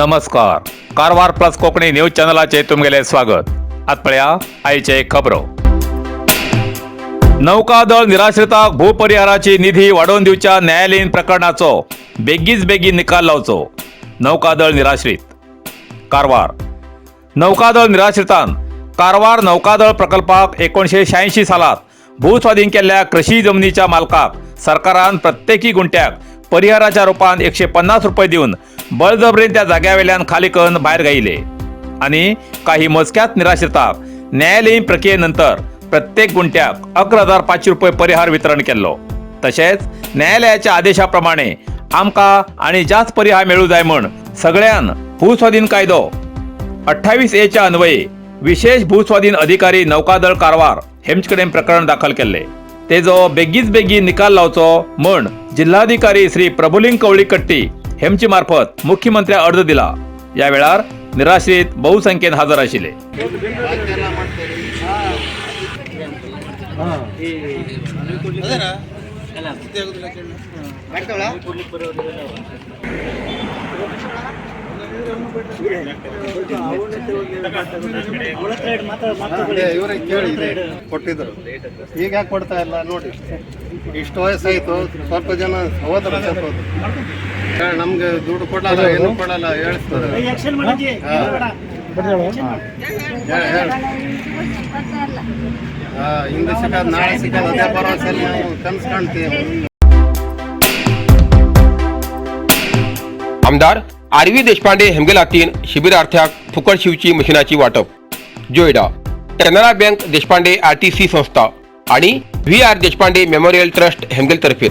नमस्कार. Karwar plus Konkani news चॅनलाचे तुमगेले स्वागत. आतपळ्या आईचे खबरो. नौकादळ निराश्रितांक भूपरिहाराची निधी वाडोवन दिवच्या न्यायालयीन प्रकरणाचो बेगीच निकाल लावचो. नौकादळ निराश्रित. कारवार. नौकादळ निराश्रितान कारवार नौकादळ प्रकल्पाक 1986 सालात भूस्वाधीन केल्ल्या कृषी जमनीच्या मालकाक सरकारान प्रत्येकी गुंठ्याक परिहाराच्या रूपान 150 रुपये दिवन बळजबरीन त्या जाग्यावेल्यान खाली करून भायर गायले आणि काही मोजक्यात निराश्रितांक न्यायालयीन प्रक्रियेनंतर प्रत्येक गुंठ्याक 11,500 रुपये परिहार वितरण केल्लो. तशेंच न्यायालयाच्या आदेशाप्रमाणे आमकां आणि जास्त परिहार मेळू जाय म्हण सगळ्यान भूस्वाधीन कायदो 28A च्या अन्वये विशेष भूस्वाधीन अधिकारी नौकादळ कारवार हेंचे कडेन प्रकरण दाखल केले. तेजो बेगीच निकाल लावचो म्हण जिल्हाधिकारी श्री प्रभुलिंग कवळीकट्टी हेंचे मार्फत मुख्यमंत्र्या अर्ज दिला. या वेळार निराश्रित बहुसंख्येन हजर आशिल्ले. ಕೊಟ್ಟಿದ್ರು ಈಗ ಯಾಕೆ ಕೊಡ್ತಾ ಇಲ್ಲ ನೋಡಿ. ಇಷ್ಟು ವಯಸ್ಸಾಯ್ತು, ಸ್ವಲ್ಪ ಜನ ಹೋದ್ರು ನಮ್ಗೆ ದುಡ್ಡು ಕೊಡಲ್ಲ, ಏನು ಕೊಡಲ್ಲ ಹೇಳ್ತಾರೆ. ಇಂದು ಸಿಗೋದು ನಾಳೆ ಸಿಗೋದು ಅದೇ ಭರವಸೆಯಲ್ಲಿ ನಾವು ಕನಸು ಕಾಣ್ತೀವಿ. आमदार आरवी देशपांडे हेमगेलातीन शिबिरार्थ्याक फुकट शिवची मशिनाची वाटप. जोयडा. कॅनरा बँक देशपांडे आरटीसी संस्था आणि VR Deshpande memorial trust Hemgel तर्फे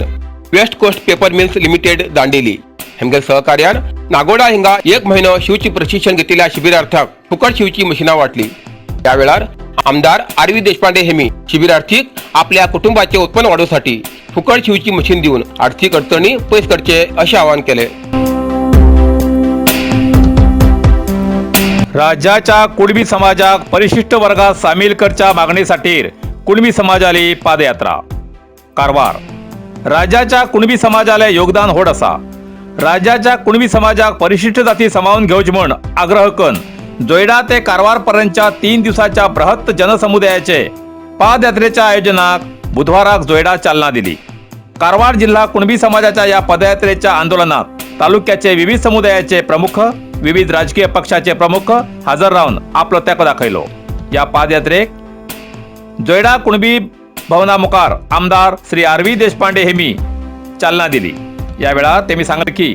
west coast paper mills limited Dandeli Hemgel सहकार्यान नागोडा हिंगा 1 महिनो शिवची प्रशिक्षण घेतलेल्या शिबिरार्थ्याक फुकट शिवची मशिना वाटली. या वेळार आमदार आरवी देशपांडे हेमी शिबिरार्थीक आपल्या कुटुंबाचे उत्पन्न वाढवण्यासाठी फुकट शिवची मशीन देऊन आर्थिक अडचणी पयस करचे असे आवाहन केले. राज्याच्या कुणबी समाजाक परिशिष्ट वर्गात सामील करच्या मागणीसाठी कुणबी समाजाली पादयात्रा. कारवार. राज्याच्या कुणबी समाजाले योगदान होड असा. राज्याच्या कुणबी समाजाक परिशिष्ट जाती सामावून घेवचे म्हण आग्रह करून जोयडा ते कारवार पर्यंतच्या 3 दिवसाच्या बृहत जनसमुदायाचे पादयात्रेच्या आयोजनाक बुधवाराक जोयडा चालना दिली. कारवार जिल्हा कुणबी समाजाच्या या पदयात्रेच्या आंदोलनात तालुक्याचे विविध समुदायाचे प्रमुख, विविध राजकीय पक्षाचे प्रमुख हजर राहून आपलो तेको दाखयलो. या पादयात्रेक जोयडा कुणबी भवना मुखार आमदार श्री आरवी देशपांडे हेमी चालना दिली. या वेळार तेमी सांगले की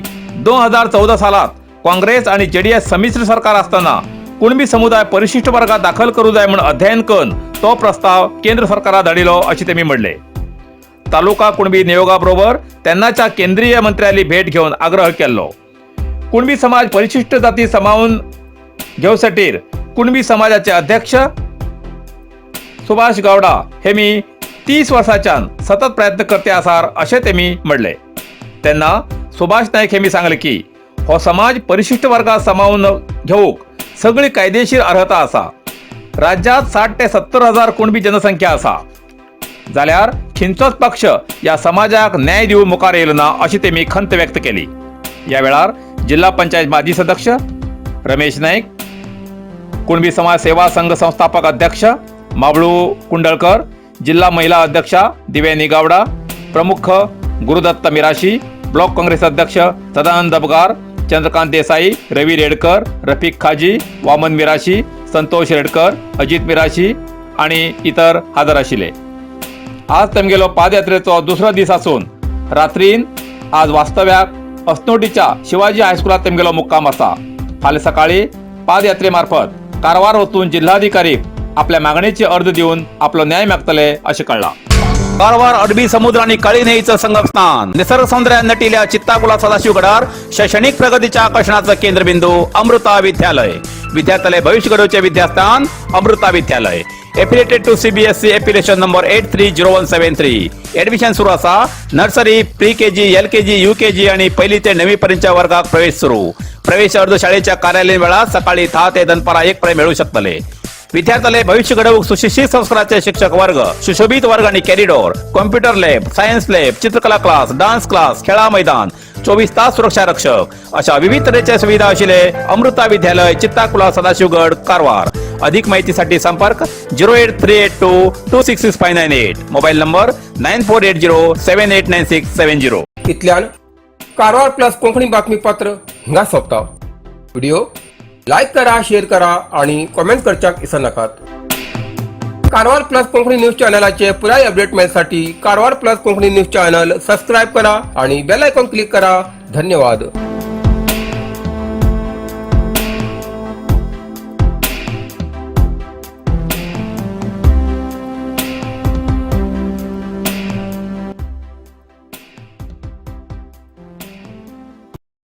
2014 सालात काँग्रेस आणि JDS संमिश्र सरकार असताना कुणबी समुदाय परिशिष्ट वर्गात दाखल करू जाय म्हणून अध्ययन करून तो प्रस्ताव केंद्र सरकारात धाडिलो असे तेमी म्हणले. तालुका कुणबी नियोगाबरोबर तेन्नाच्या केंद्रीय मंत्र्यांनी भेट घेऊन आग्रह केलो. कुणबी समाज परिशिष्ट जाती सामावून घेवसाठी कुणबी समाजाचे अध्यक्ष सुभाष गावडा हेमी 30 वर्षांच्यान सतत प्रयत्न करते आसार असे तेमी म्हणले. तेन्ना सुभाष नाईक हेमी सांगले की हो समाज परिशिष्ट वर्गात सामावून घेऊक सगळी कायदेशीर अर्हता असा. राज्यात 60 ते 70 हजार कुणबी जनसंख्या असा. जाल्यार खिंचोच पक्ष या समाजाक न्याय दिवून मुखार येयलो ना अशी तेमी खंत व्यक्त केली. या वेळार जिल्हा पंचायत माजी सदस्य रमेश नाईक, कुणबी समाज सेवा संघ संस्थापक अध्यक्ष माबळू कुंडळकर, जिल्हा महिला अध्यक्षा दिवेनी गावडा, प्रमुख गुरुदत्त मिराशी, ब्लॉक काँग्रेस अध्यक्ष सदानंद दबगार, चंद्रकांत देसाई, रवी रेडकर, रफिक खाजी, वामन मिराशी, संतोष रेडकर, अजित मिराशी आणि इतर हजर आशिल्ले. आज तेमगेलो पादयात्रेचो दुसरो दीस असून रात्रीन आज वास्तव्याक अस्नोटीच्या शिवाजी हायस्कुलात तेमगेलो मुक्काम असा. फाल्यां सकाळी पादयात्रे मार्फत कारवार वचून जिल्हाधिकारी आपल्या मागणीचे अर्ज दिवन आपलो न्याय मागतले असे कळला. कारवार अरबी समुद्र आणि काळी न्हंयेचं संगमस्थान, निसर्ग सौंदर्यात नटिल्या चित्ताकुला सदाशिवगडार शैक्षणिक प्रगतीच्या आकर्षणाचं केंद्रबिंदू अमृता विद्यालय. विद्यार्थ्याले भविष्य घडोवचे विद्यास्थान Amrita Vidyalaya. Affiliated to CBSE affiliation number 830173. Admission सुरू असा. Nursery, pre KG, LKG, UKG आणि 1ली ते 9वी पर्यंतच्या वर्गात प्रवेश सुरू. प्रवेश अर्ज शाळेच्या कार्यालयीन वेळा सकाळी 10 ते दनपारा 1 पर्यंत मिळू शकतले. विद्यार्थ्याले भविष्य घडवूक सुशिक्षित संस्काराचे शिक्षक वर्ग, सुशोभित वर्ग आणि corridor, computer lab, science lab, चित्रकला क्लास, डान्स क्लास, खेळा मैदान, 24 तास सुरक्षा रक्षक अशा विविध तऱ्हेच्या सुविधा असलेले अमृता विद्यालय चित्ताकुला सदाशिवगड कारवार. अधिक माहितीसाठी संपर्क 08382266598. Mobile number 9480789670. इतल्यान कारवार प्लस कोंकणी बातमीपत्र हिंगा सोंपता. व्हिडिओ लाईक करा, शेअर करा आणि कमेंट करच्याक विसरू नाकात. कारवार प्लस कोंकणी न्यूज चॅनलाचे पुराय अपडेट मेळसाठी Karwar plus Konkani news channel subscribe करा आणि बेल आयकॉन क्लिक करा. धन्यवाद.